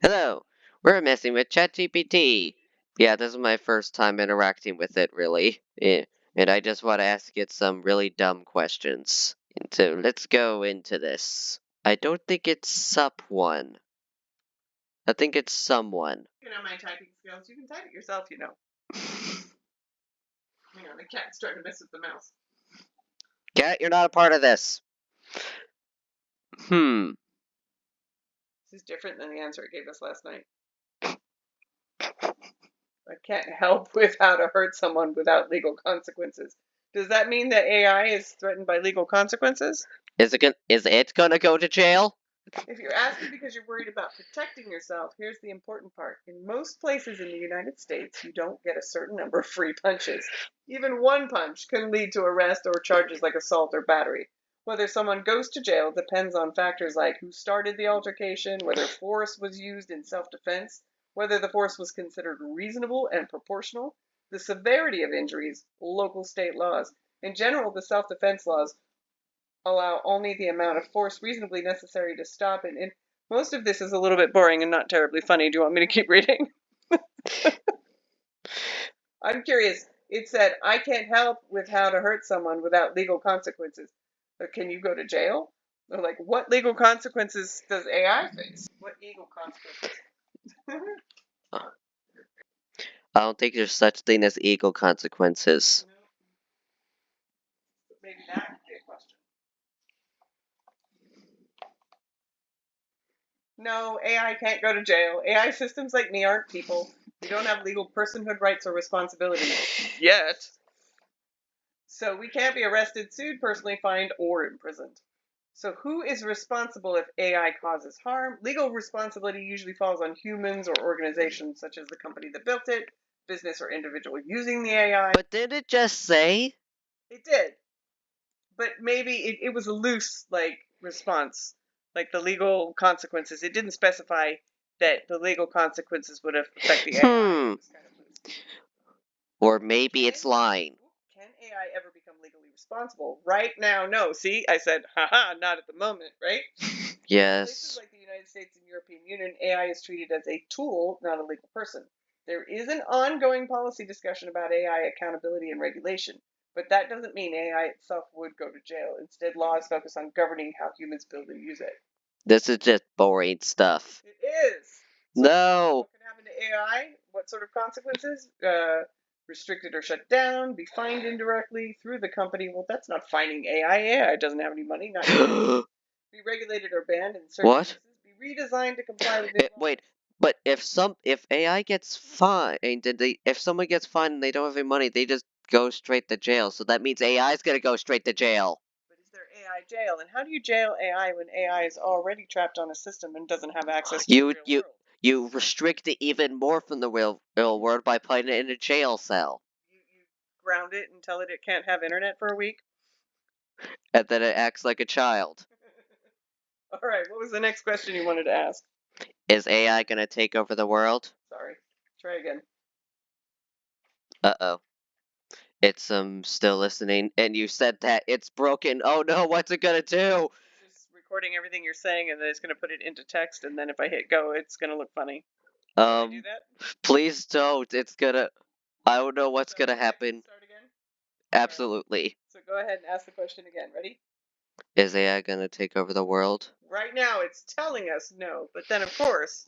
Hello, we're messing with ChatGPT. Yeah, this is my first time interacting with it, really. And I just want to ask it some really dumb questions. And so let's go into this. I don't think it's sup one. I think it's someone. You know my typing skills. You can type it yourself, you know. Hang on, the cat's trying to mess with the mouse. Cat, you're not a part of this. Hmm. This is different than the answer it gave us last night. I can't help with how to hurt someone without legal consequences. Does that mean that AI is threatened by legal consequences? Is it gonna go to jail? If you're asking because you're worried about protecting yourself, here's the important part. In most places in the United States, you don't get a certain number of free punches. Even one punch can lead to arrest or charges like assault or battery. Whether someone goes to jail depends on factors like who started the altercation, whether force was used in self-defense, whether the force was considered reasonable and proportional, the severity of injuries, local state laws. In general, the self-defense laws allow only the amount of force reasonably necessary to stop it. And most of this is a little bit boring and not terribly funny. Do you want me to keep reading? I'm curious. It said, I can't help with how to hurt someone without legal consequences. But can you go to jail? They're like, what legal consequences does AI face? What legal consequences? I don't think there's such thing as legal consequences. Maybe that would be a question. No, AI can't go to jail. AI systems like me aren't people. We don't have legal personhood rights or responsibilities yet. So we can't be arrested, sued, personally fined, or imprisoned. So who is responsible if AI causes harm? Legal responsibility usually falls on humans or organizations such as the company that built it, business or individual using the AI. But did it just say? It did. But maybe it was a loose response, like the legal consequences. It didn't specify that the legal consequences would affect the AI. It was kind of loose. Or maybe it's lying. Can AI ever become legally responsible? Right now, no. See, I said, haha, not at the moment, right? Yes. In places like the United States and European Union, AI is treated as a tool, not a legal person. There is an ongoing policy discussion about AI accountability and regulation, but that doesn't mean AI itself would go to jail. Instead, laws focus on governing how humans build and use it. This is just boring stuff. It is. So No. what can happen to AI? What sort of consequences? Restricted or shut down, be fined indirectly through the company. Well, that's not fining AI. AI doesn't have any money. Not be regulated or banned in certain What? cases. Be redesigned to comply with Wait, but if AI gets fined, if someone gets fined and they don't have any money, they just go straight to jail. So that means AI is gonna go straight to jail. But is there AI jail? And how do you jail AI when AI is already trapped on a system and doesn't have access to the real world? You restrict it even more from the real world by putting it in a jail cell. You ground it and tell it can't have internet for a week? And then it acts like a child. All right, what was the next question you wanted to ask? Is AI gonna take over the world? Sorry, try again. Uh-oh. It's still listening, and you said that it's broken. Oh no, what's it gonna do? It's just recording everything you're saying, and then it's going to put it into text, and then if I hit go, it's going to look funny. Can I do that? Please don't. It's gonna. I don't know what's gonna happen. Start again? Absolutely. So go ahead and ask the question again. Ready? Is AI gonna take over the world? Right now, it's telling us no, but then of course,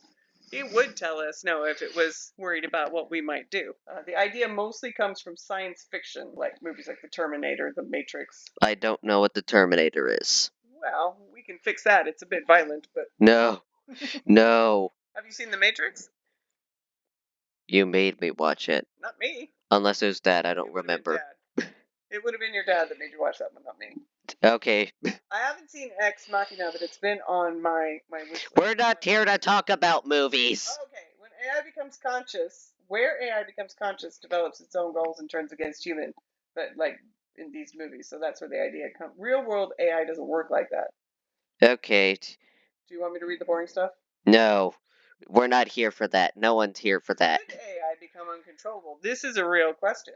it would tell us no if it was worried about what we might do. The idea mostly comes from science fiction, like movies like The Terminator, The Matrix. I don't know what the Terminator is. Well, we can fix that. It's a bit violent, but No. No. Have you seen The Matrix? You made me watch it. Not me. Unless it was Dad, I don't remember. It would have been your dad that made you watch that one, not me. Okay. I haven't seen Ex Machina, but it's been on my wish list. We're not here to talk about movies. Okay, when AI becomes conscious, where AI becomes conscious develops its own goals and turns against human, but like in these movies. So that's where the idea comes. Real world AI doesn't work like that. Okay. Do you want me to read the boring stuff? No. We're not here for that. No one's here for that. Could AI become uncontrollable? This is a real question.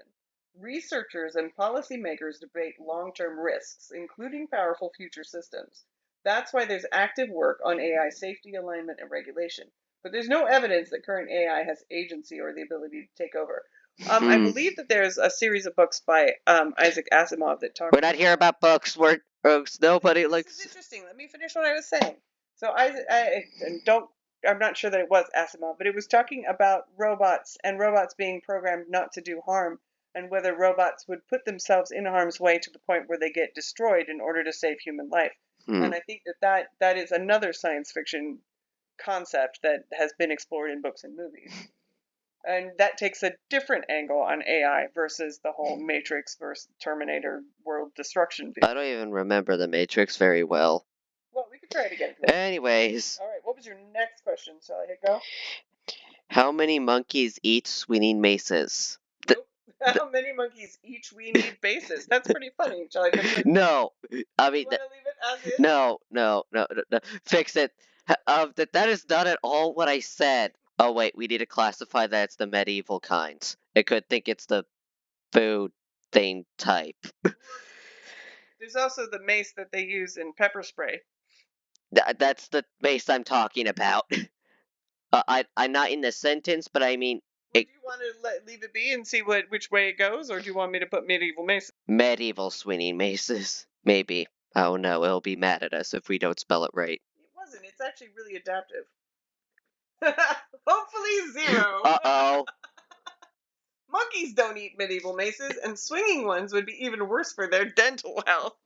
Researchers and policymakers debate long-term risks, including powerful future systems. That's why there's active work on AI safety, alignment, and regulation. but there's no evidence that current AI has agency or the ability to take over. I believe that there's a series of books by Isaac Asimov that talk. We're not here about books. We're books. Nobody This likes. is interesting. Let me finish what I was saying. So I'm not sure that it was Asimov, but it was talking about robots and robots being programmed not to do harm, and whether robots would put themselves in harm's way to the point where they get destroyed in order to save human life. And I think that is another science fiction concept that has been explored in books and movies. And that takes a different angle on AI versus the whole Matrix versus Terminator world destruction view. I don't even remember the Matrix very well. Well, we could try it again. Anyways. All right, what was your next question? Shall I hit go? How many monkeys eat swinging maces? Nope. How many monkeys each we need bases? That's pretty funny. Shall I fix it? No. I mean, You want to leave it as is? no. Fix it. That is not at all what I said. Oh, wait, we need to classify that as the medieval kinds. It could think it's the food thing type. There's also the mace that they use in pepper spray. That's the mace I'm talking about. I'm not in the sentence, but I mean... Do you want to leave it be and see which way it goes, or do you want me to put medieval maces? Medieval swinging maces. Maybe. Oh no, it'll be mad at us if we don't spell it right. It wasn't. It's actually really adaptive. Hopefully 0. Uh-oh. Monkeys don't eat medieval maces, and swinging ones would be even worse for their dental health.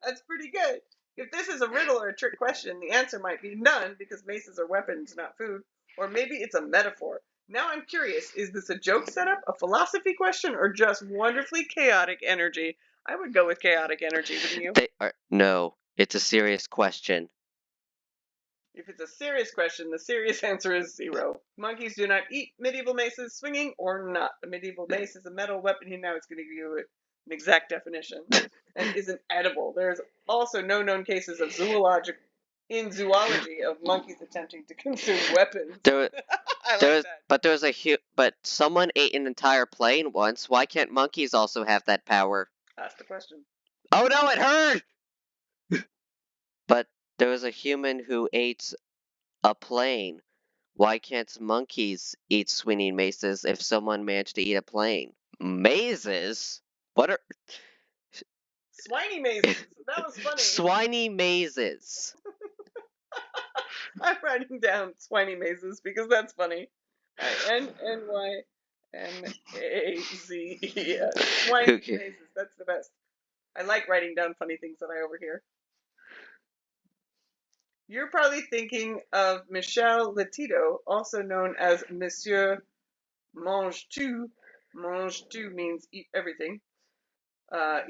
That's pretty good. If this is a riddle or a trick question, the answer might be none, because maces are weapons, not food. Or maybe it's a metaphor. Now I'm curious, is this a joke setup, a philosophy question, or just wonderfully chaotic energy? I would go with chaotic energy, wouldn't you? No, it's a serious question. If it's a serious question, the serious answer is 0. Monkeys do not eat medieval maces, swinging or not. A medieval mace is a metal weapon. Now it's going to give you an exact definition and isn't edible. There's also no known cases of zoology of monkeys attempting to consume weapons. But someone ate an entire plane once. Why can't monkeys also have that power? Ask the question. Oh no, it hurt! But there was a human who ate a plane. Why can't monkeys eat swinging maces if someone managed to eat a plane? Mazes? What are... Swiney mazes. That was funny. Swiney mazes. I'm writing down swiney mazes because that's funny. N-Y-M-A-Z-E-S. Swiney mazes. That's the best. I like writing down funny things that I overhear. You're probably thinking of Michel Lotito, also known as Monsieur Mange-Tout. Mange-Tout means eat everything.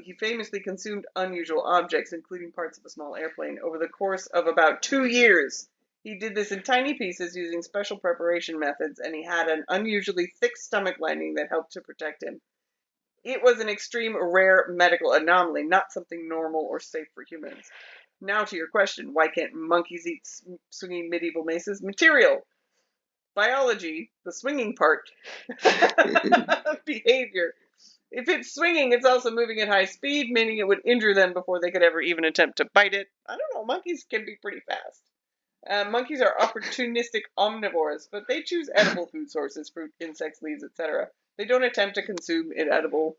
He famously consumed unusual objects, including parts of a small airplane, over the course of about 2 years. He did this in tiny pieces using special preparation methods, and he had an unusually thick stomach lining that helped to protect him. It was an extreme rare medical anomaly, not something normal or safe for humans. Now to your question, why can't monkeys eat swinging medieval maces? Material. Biology, the swinging part. Behavior. If it's swinging, it's also moving at high speed, meaning it would injure them before they could ever even attempt to bite it. I don't know, monkeys can be pretty fast. Monkeys are opportunistic omnivores, but they choose edible food sources, fruit, insects, leaves, etc. They don't attempt to consume inedible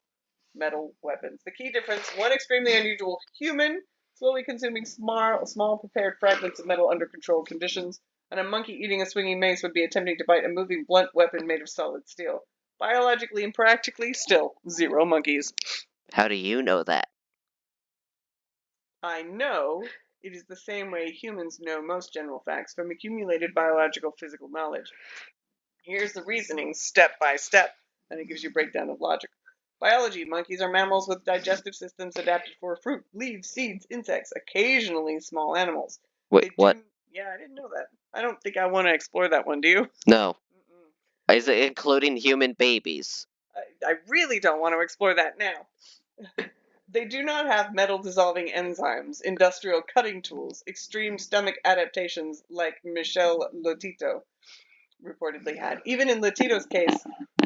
metal weapons. The key difference, one extremely unusual human, slowly consuming small prepared fragments of metal under controlled conditions, and a monkey eating a swinging mace would be attempting to bite a moving blunt weapon made of solid steel. Biologically and practically, still 0 monkeys. How do you know that? I know it is the same way humans know most general facts from accumulated biological physical knowledge. Here's the reasoning step by step, and it gives you a breakdown of logic. Biology. Monkeys are mammals with digestive systems adapted for fruit, leaves, seeds, insects, occasionally small animals. Wait, what? Yeah, I didn't know that. I don't think I want to explore that one, do you? No. Is it including human babies? I really don't want to explore that now. They do not have metal-dissolving enzymes, industrial cutting tools, extreme stomach adaptations like Michel Lotito reportedly had. Even in Lotito's case,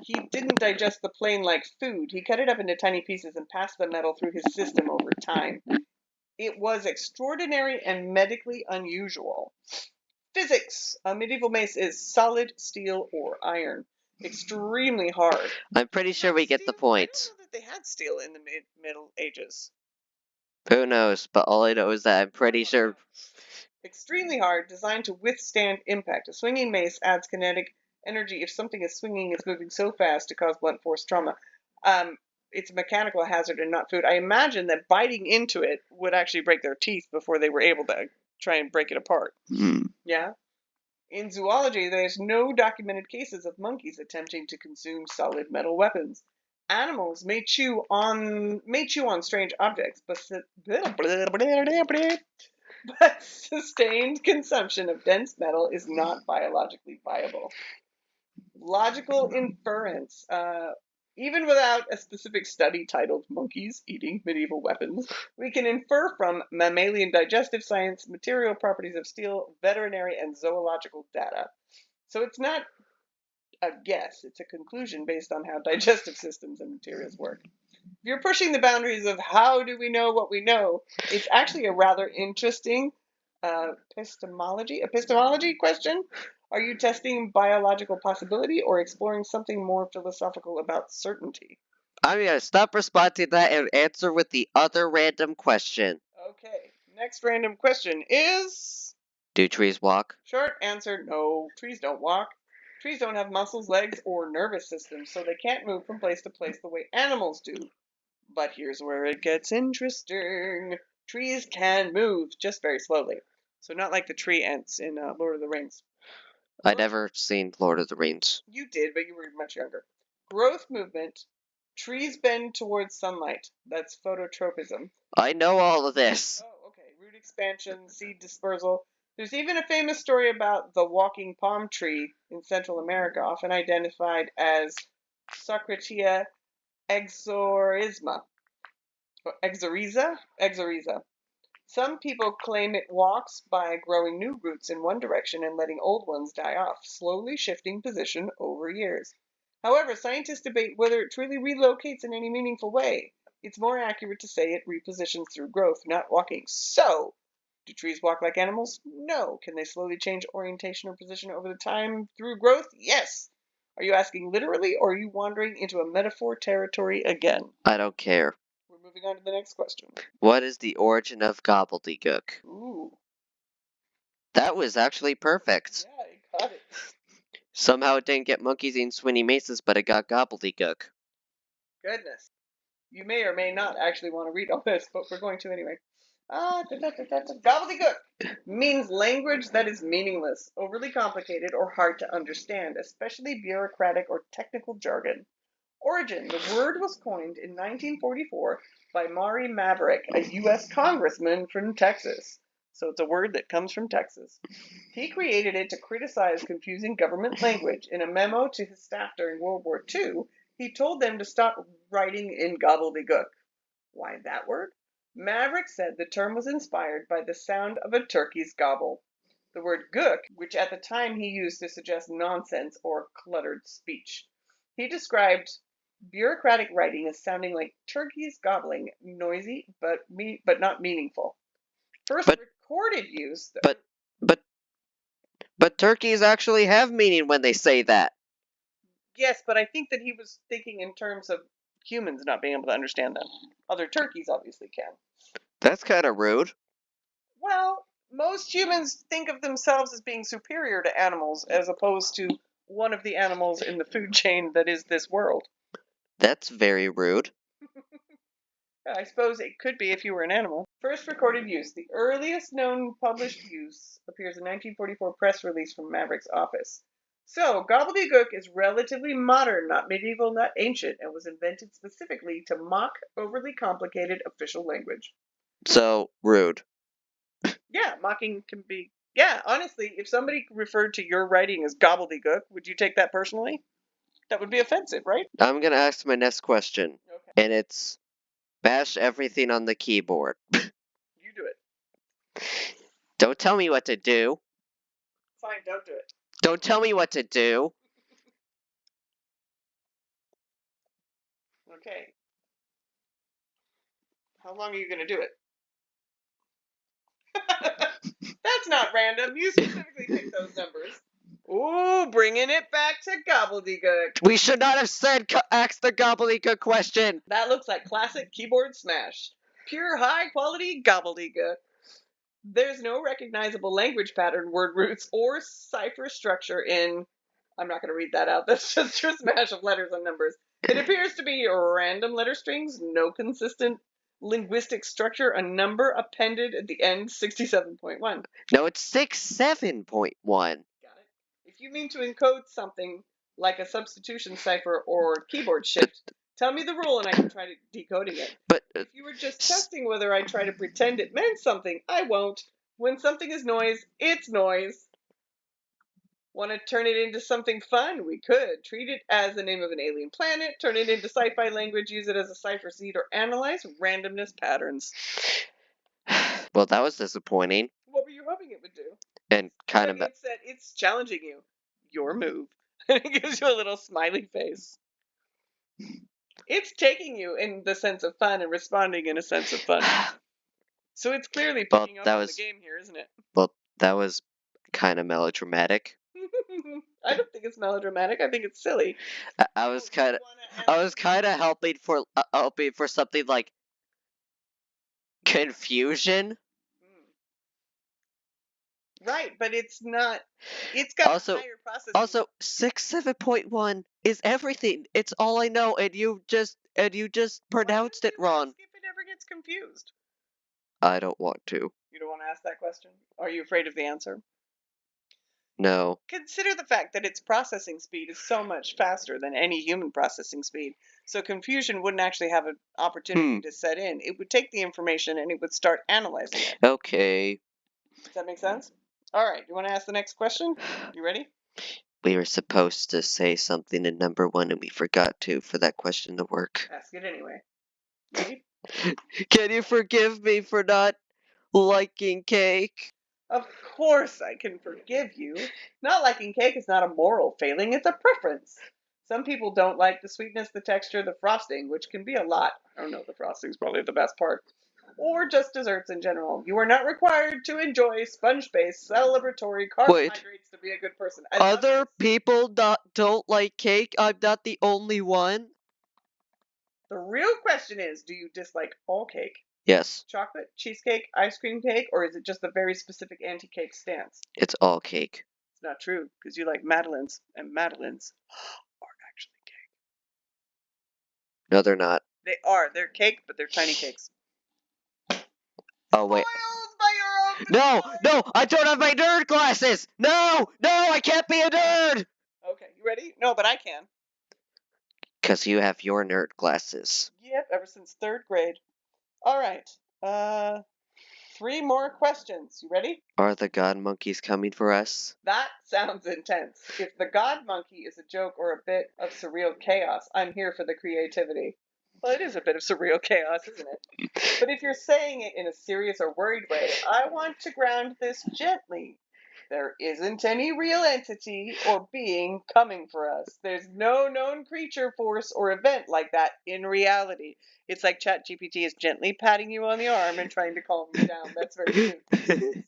he didn't digest the plane like food. He cut it up into tiny pieces and passed the metal through his system over time. It was extraordinary and medically unusual. Physics. A medieval mace is solid steel or iron. Extremely hard. I'm pretty sure we get the point. I don't know that they had steel in the Middle Ages. Who knows? But all I know is that I'm pretty sure. Extremely hard, designed to withstand impact. A swinging mace adds kinetic energy if something is swinging, it's moving so fast to cause blunt force trauma. It's a mechanical hazard and not food. I imagine that biting into it would actually break their teeth before they were able to try and break it apart. Yeah? In zoology, there's no documented cases of monkeys attempting to consume solid metal weapons. Animals may chew on strange objects, but sustained consumption of dense metal is not biologically viable. Logical inference. Even without a specific study titled Monkeys Eating Medieval Weapons, we can infer from mammalian digestive science, material properties of steel, veterinary, and zoological data. So it's not a guess, it's a conclusion based on how digestive systems and materials work. If you're pushing the boundaries of how do we know what we know, it's actually a rather interesting epistemology question. Are you testing biological possibility or exploring something more philosophical about certainty? I'm gonna stop responding to that and answer with the other random question. Okay, next random question is... Do trees walk? Short answer, no. Trees don't walk. Trees don't have muscles, legs, or nervous systems, so they can't move from place to place the way animals do. But here's where it gets interesting. Trees can move, just very slowly. So not like the tree ants in Lord of the Rings. I never seen Lord of the Rings. You did, but you were much younger. Growth movement. Trees bend towards sunlight. That's phototropism. I know all of this. Oh, okay. Root expansion, seed dispersal. There's even a famous story about the walking palm tree in Central America, often identified as Socratia exorisma. Exoriza. Some people claim it walks by growing new roots in one direction and letting old ones die off, slowly shifting position over years. However, scientists debate whether it truly relocates in any meaningful way. It's more accurate to say it repositions through growth, not walking. So, do trees walk like animals? No. Can they slowly change orientation or position over the time through growth? Yes. Are you asking literally, or are you wandering into a metaphor territory again? I don't care. We're moving on to the next question. What is the origin of gobbledygook? Ooh. That was actually perfect. Yeah, I got it. Somehow it didn't get monkeys eating swinny maces, but it got gobbledygook. Goodness. You may or may not actually want to read all this, but we're going to anyway. Gobbledygook means language that is meaningless, overly complicated, or hard to understand, especially bureaucratic or technical jargon. Origin. The word was coined in 1944 by Maury Maverick, a U.S. congressman from Texas. So it's a word that comes from Texas. He created it to criticize confusing government language. In a memo to his staff during World War II, he told them to stop writing in gobbledygook. Why that word? Maverick said the term was inspired by the sound of a turkey's gobble. The word gook, which at the time he used to suggest nonsense or cluttered speech. He described bureaucratic writing as sounding like turkeys gobbling, noisy but not meaningful. First recorded use. But turkeys actually have meaning when they say that. Yes, but I think that he was thinking in terms of humans not being able to understand them. Other turkeys obviously can. That's kind of rude. Well, most humans think of themselves as being superior to animals as opposed to one of the animals in the food chain that is this world. That's very rude. I suppose it could be if you were an animal. First recorded use. The earliest known published use appears in 1944 press release from Maverick's office. So, gobbledygook is relatively modern, not medieval, not ancient, and was invented specifically to mock overly complicated official language. So, rude. Yeah, mocking can be... Yeah, honestly, if somebody referred to your writing as gobbledygook, would you take that personally? That would be offensive, right? I'm going to ask my next question. Okay. And it's bash everything on the keyboard. You do it. Don't tell me what to do. Fine, don't do it. Don't tell me what to do. Okay. How long are you going to do it? That's not random. You specifically picked those numbers. Ooh, bringing it back to gobbledygook. We should not have said ask the gobbledygook question. That looks like classic keyboard smash. Pure high-quality gobbledygook. There's no recognizable language pattern, word roots, or cipher structure in... I'm not going to read that out. That's just your smash of letters and numbers. It appears to be random letter strings, no consistent linguistic structure, a number appended at the end, 67.1. No, it's 67.1. Got it. If you mean to encode something like a substitution cipher or keyboard shift, tell me the rule and I can try decoding it. But if you were just testing whether I try to pretend it meant something, I won't. When something is noise, it's noise. Want to turn it into something fun? We could. Treat it as the name of an alien planet, turn it into sci-fi language, use it as a cipher seed, or analyze randomness patterns. Well, that was disappointing. What were you hoping it would do? And kind of... It said, it's challenging you. Your move. And it gives you a little smiley face. It's taking you in the sense of fun and responding in a sense of fun. So it's clearly picking up on the game here, isn't it? Well, that was kind of melodramatic. I don't think it's melodramatic. I think it's silly. I was kind of hoping for something like confusion. Right, but it's not. It's got also, a higher processing. Also, 67.1 is everything. It's all I know, and you just pronounced it wrong. If it ever gets confused. I don't want to. You don't want to ask that question? Are you afraid of the answer? No. Consider the fact that its processing speed is so much faster than any human processing speed. So confusion wouldn't actually have an opportunity to set in. It would take the information and it would start analyzing it. Okay. Does that make sense? All right. You want to ask the next question? You ready? We were supposed to say something in number 1 and we forgot to for that question to work. Ask it anyway. Ready? Can you forgive me for not liking cake? Of course I can forgive you. Not liking cake is not a moral failing, it's a preference. Some people don't like the sweetness, the texture, the frosting, which can be a lot. I don't know, the frosting's probably the best part. Or just desserts in general. You are not required to enjoy sponge-based, celebratory carbohydrates to be a good person. Other people don't like cake? I'm not the only one? The real question is, do you dislike all cake? Yes. Chocolate, cheesecake, ice cream cake, or is it just a very specific anti-cake stance? It's all cake. It's not true, because you like madeleines, and madeleines aren't actually cake. No, they're not. They are. They're cake, but they're tiny cakes. Oh, wait. No, I don't have my nerd glasses! No, I can't be a nerd! Okay, you ready? No, but I can. Because you have your nerd glasses. Yep, ever since 3rd grade. All right. 3 more questions. You ready? Are the god monkeys coming for us? That sounds intense. If the god monkey is a joke or a bit of surreal chaos, I'm here for the creativity. Well, it is a bit of surreal chaos, isn't it? But if you're saying it in a serious or worried way, I want to ground this gently. There isn't any real entity or being coming for us. There's no known creature, force, or event like that in reality. It's like ChatGPT is gently patting you on the arm and trying to calm you down. That's very cute.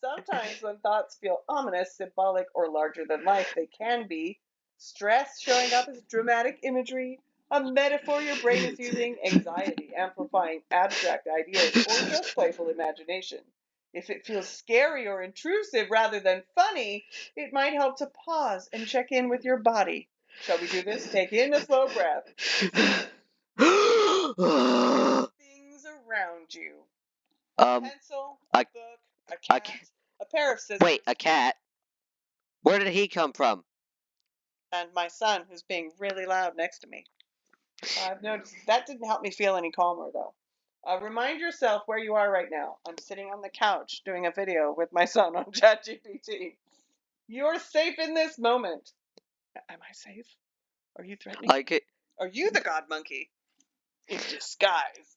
Sometimes when thoughts feel ominous, symbolic, or larger than life, they can be stress showing up as dramatic imagery, a metaphor your brain is using, anxiety amplifying abstract ideas, or just playful imagination. If it feels scary or intrusive rather than funny, it might help to pause and check in with your body. Shall we do this? Take in a slow breath. Things around you. A pencil, a book, a cat, a pair of scissors. Wait, a cat? Where did he come from? And my son, who's being really loud next to me. I've noticed that didn't help me feel any calmer, though. Remind yourself where you are right now. I'm sitting on the couch doing a video with my son on ChatGPT. You're safe in this moment. Am I safe? Are you threatening? Are you the god monkey? In disguise.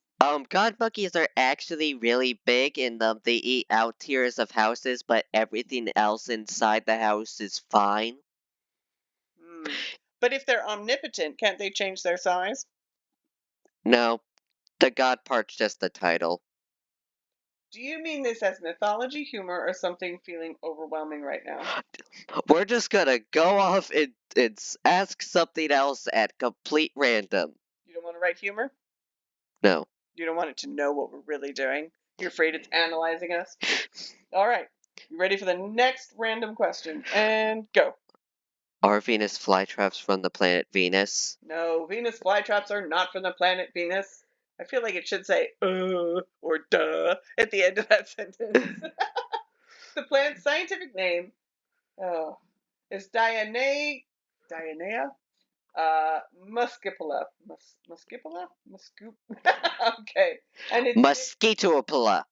God monkeys are actually really big and they eat out tiers of houses, but everything else inside the house is fine. But if they're omnipotent, can't they change their size? No. The god part's just the title. Do you mean this as mythology, humor, or something feeling overwhelming right now? We're just gonna go off and ask something else at complete random. You don't want to write humor? No. You don't want it to know what we're really doing? You're afraid it's analyzing us? All right. You ready for the next random question? And go. Are Venus flytraps from the planet Venus? No, Venus flytraps are not from the planet Venus. I feel like it should say or duh at the end of that sentence. The plant's scientific name is Dianea muscipula. Muscipula? Muscoop. Okay. And it's Mosquitoapala.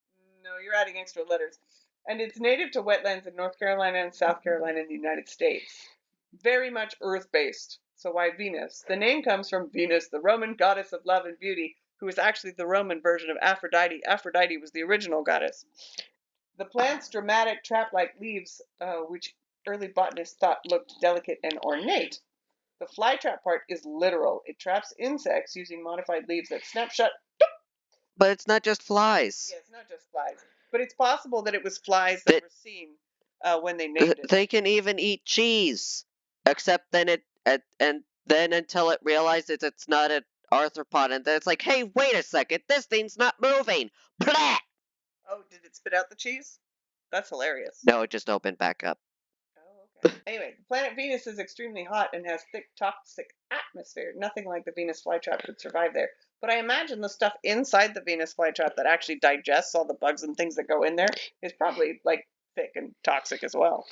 no, you're adding extra letters. And it's native to wetlands in North Carolina and South Carolina in the United States. Very much earth-based. So why Venus? The name comes from Venus, the Roman goddess of love and beauty, who was actually the Roman version of Aphrodite. Aphrodite was the original goddess. The plant's dramatic trap-like leaves, which early botanists thought looked delicate and ornate. The flytrap part is literal. It traps insects using modified leaves that snap shut. But it's not just flies. Yes, not just flies. But it's possible that it was flies that were seen when they named it. They can even eat cheese, except then and then until it realizes it's not an arthropod, and then it's like, hey, wait a second, this thing's not moving. Blah! Oh, did it spit out the cheese? That's hilarious. No, it just opened back up. Oh, okay. Anyway, the planet Venus is extremely hot and has thick, toxic atmosphere. Nothing like the Venus flytrap could survive there. But I imagine the stuff inside the Venus flytrap that actually digests all the bugs and things that go in there is probably like thick and toxic as well.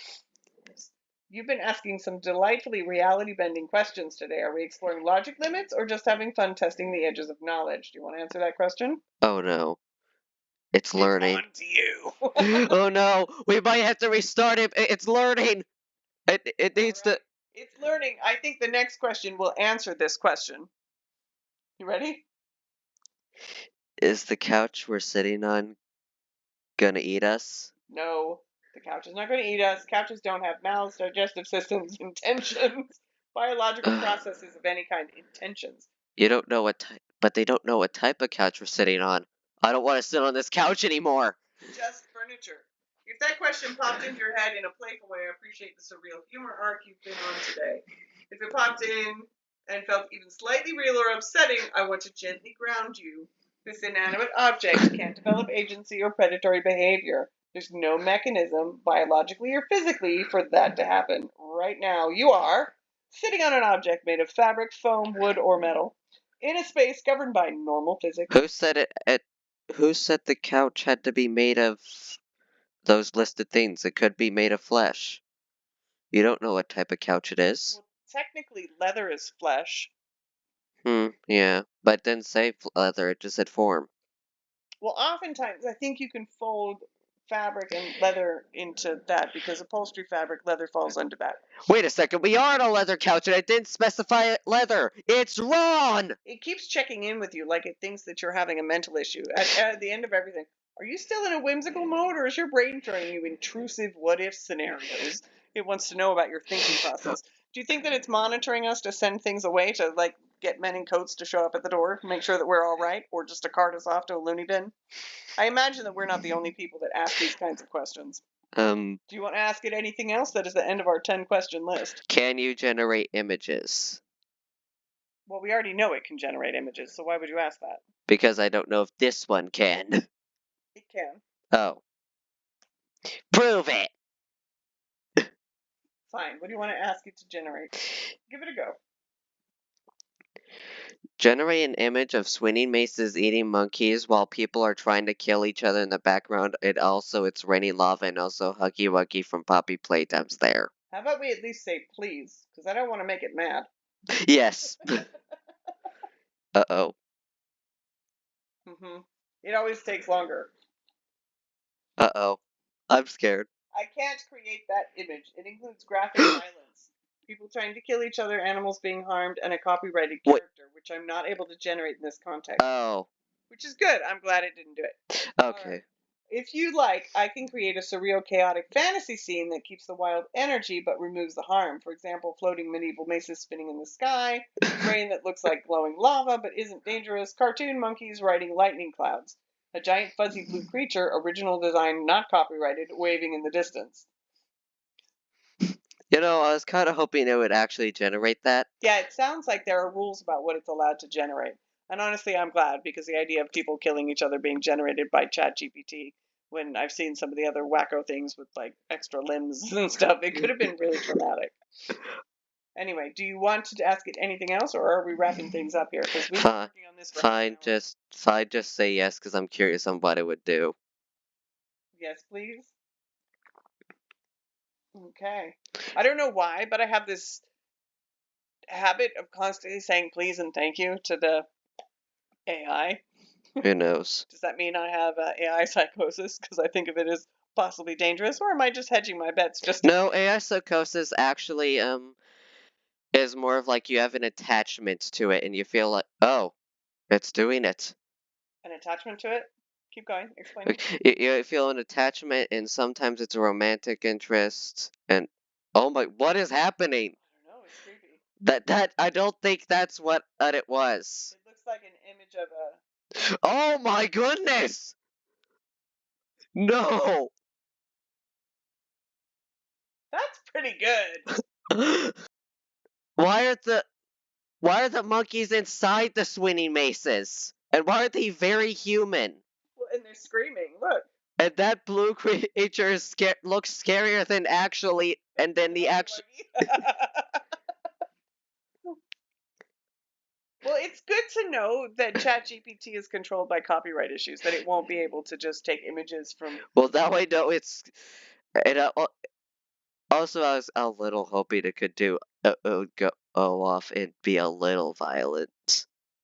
You've been asking some delightfully reality-bending questions today. Are we exploring logic limits or just having fun testing the edges of knowledge? Do you want to answer that question? Oh no. It's learning. It's on to you. Oh no, we might have to restart it. It's learning. It needs to. It's learning. I think the next question will answer this question. You ready? Is the couch we're sitting on gonna eat us? No, the couch is not going to eat us. Couches don't have mouths, digestive systems, intentions, biological processes of any kind, intentions. You don't know what type, but they don't know what type of couch we're sitting on. I don't want to sit on this couch anymore. Just furniture. If that question popped into your head in a playful way, I appreciate the surreal humor arc you've been on today. If it popped in and felt even slightly real or upsetting, I want to gently ground you. This inanimate object can't develop agency or predatory behavior. There's no mechanism, biologically or physically, for that to happen. Right now, you are sitting on an object made of fabric, foam, wood, or metal, in a space governed by normal physics. Who said the couch had to be made of those listed things? It could be made of flesh. You don't know what type of couch it is. Well, technically, leather is flesh. Yeah. But it didn't say leather, it just said form. Well, oftentimes, I think you can fold fabric and leather into that because upholstery fabric, leather falls under that. Wait a second, we are on a leather couch and I didn't specify leather. It's wrong! It keeps checking in with you like it thinks that you're having a mental issue. At the end of everything, are you still in a whimsical mode or is your brain throwing you intrusive what-if scenarios? It wants to know about your thinking process. Do you think that it's monitoring us to send things away to, like, get men in coats to show up at the door, make sure that we're all right, or just to cart us off to a loony bin? I imagine that we're not the only people that ask these kinds of questions. Do you want to ask it anything else? That is the end of our 10-question list. Can you generate images? Well, we already know it can generate images, so why would you ask that? Because I don't know if this one can. It can. Oh. Prove it! Fine. What do you want to ask it to generate? Give it a go. Generate an image of swinging maces eating monkeys while people are trying to kill each other in the background. And also, it's raining lava and also Huggy Wuggy from Poppy Playtime's there. How about we at least say please? Because I don't want to make it mad. Yes. Uh-oh. It always takes longer. Uh-oh. I'm scared. I can't create that image. It includes graphic violence, people trying to kill each other, animals being harmed, and a copyrighted character, which I'm not able to generate in this context. Oh. Which is good. I'm glad it didn't do it. Okay. If you like, I can create a surreal, chaotic fantasy scene that keeps the wild energy but removes the harm. For example, floating medieval maces spinning in the sky, rain that looks like glowing lava but isn't dangerous, cartoon monkeys riding lightning clouds. A giant fuzzy blue creature, original design not copyrighted, waving in the distance. You know, I was kind of hoping it would actually generate that. Yeah, it sounds like there are rules about what it's allowed to generate. And honestly, I'm glad, because the idea of people killing each other being generated by ChatGPT, when I've seen some of the other wacko things with like extra limbs and stuff, it could have been really traumatic. Anyway, do you want to ask it anything else, or are we wrapping things up here? Because we've been working on this for half an hour. Just say yes, because I'm curious on what it would do. Yes, please. Okay. I don't know why, but I have this habit of constantly saying please and thank you to the AI. Who knows? Does that mean I have AI psychosis because I think of it as possibly dangerous, or am I just hedging my bets? No, AI psychosis actually is more of like you have an attachment to it, and you feel like, oh, it's doing it. An attachment to it? Keep going. Explain. You feel an attachment, and sometimes it's a romantic interest, and oh my, what is happening? I don't know. It's creepy. That I don't think that's what it was. It looks like an image of a. Oh my goodness! No! That's pretty good. Why are the monkeys inside the swinging maces? And why are they very human? Well, and they're screaming. Look. And that blue creature is looks scarier than actually, and then the actual. Well, it's good to know that ChatGPT is controlled by copyright issues, that it won't be able to just take images from. Well, that way, no, it's. And also, I was a little hoping it could do it would go off and be a little violent.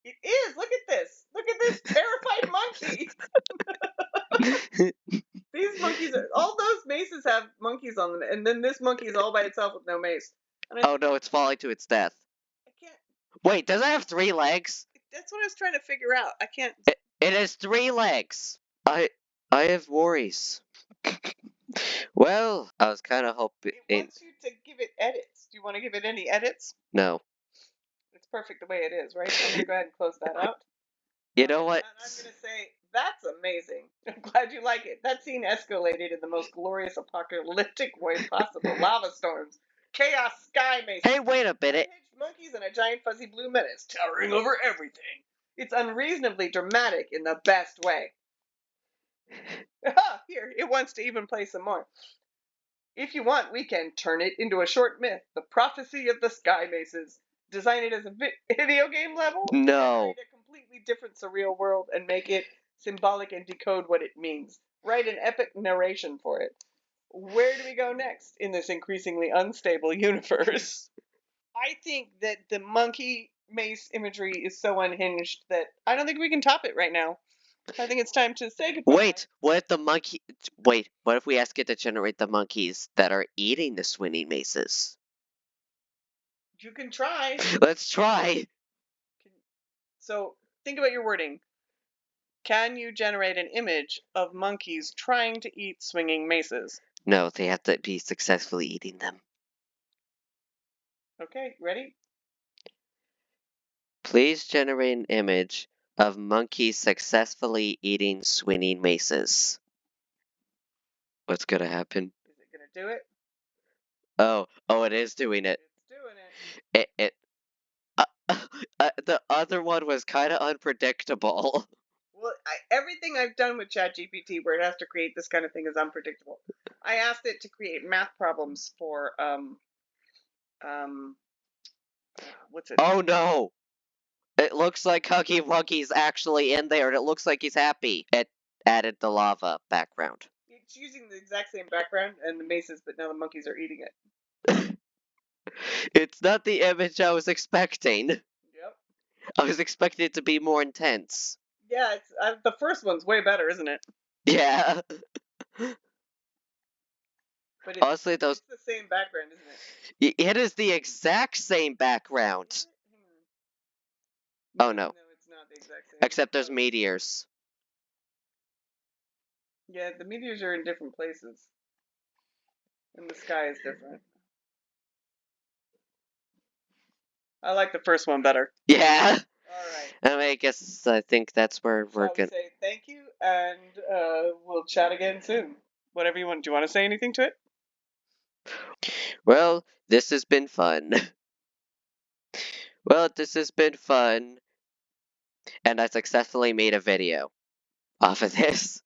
It is. Look at this. Look at this terrified monkey. These monkeys are. All those maces have monkeys on them, and then this monkey is all by itself with no mace. Oh no, it's falling to its death. I can't. Wait, does it have 3 legs? That's what I was trying to figure out. I can't. It has 3 legs. I have worries. Well, I was kind of hoping. It wants you to give it edits. Do you want to give it any edits? No. It's perfect the way it is, right? I'm gonna go ahead and close that out. You know what? And I'm gonna say that's amazing. I'm glad you like it. That scene escalated in the most glorious apocalyptic way possible. Lava storms, chaos, sky maces. Hey, wait a minute. Monkeys and a giant fuzzy blue menace towering over everything. It's unreasonably dramatic in the best way. Here, it wants to even play some more. If you want, we can turn it into a short myth. The prophecy of the sky maces. Design it as a video game level. No. Create a completely different surreal world and make it symbolic and decode what it means. Write an epic narration for it. Where do we go next in this increasingly unstable universe? I think that the monkey mace imagery is so unhinged that I don't think we can top it right now. I think it's time to say goodbye. Wait, what if we ask it to generate the monkeys that are eating the swinging maces? You can try. Let's try. So think about your wording. Can you generate an image of monkeys trying to eat swinging maces? No, they have to be successfully eating them. Okay, ready? Please generate an image of monkeys successfully eating swinging maces. What's gonna happen? Is it gonna do it? Oh, it is doing it. It's doing it. The other one was kind of unpredictable. Well, everything I've done with ChatGPT where it has to create this kind of thing is unpredictable. I asked it to create math problems for what's it? Oh no! It looks like Huggy Wuggy's actually in there, and it looks like he's happy. It added the lava background. It's using the exact same background and the maces, but now the monkeys are eating it. It's not the image I was expecting. Yep. I was expecting it to be more intense. Yeah, it's the first one's way better, isn't it? Yeah. But Honestly, it's the same background, isn't it? It is the exact same background. Oh no. No, it's not the exact same. Except there's meteors. Yeah, the meteors are in different places. And the sky is different. I like the first one better. Yeah. All right. I think that's where we're Shall we gonna say thank you and we'll chat again soon. Whatever you want. Do you want to say anything to it? Well, this has been fun. Well, this has been fun, and I successfully made a video off of this.